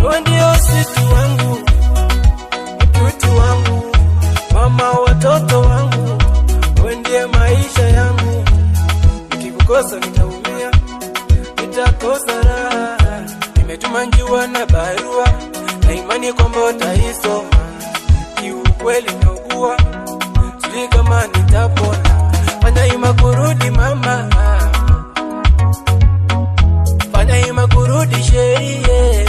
wewe ndio siti wangu, mtuti wangu, mama watoto wangu, wewe ndiye maisha yangu. Nikikukosa nitaumia, nitakosa raha. Nimetuma njua na barua na imani kwamba utaisoma. Kiukweli naugua, sijui kama nitapona. Fanya hima kurudi mama, fanya hima kurudi sherie.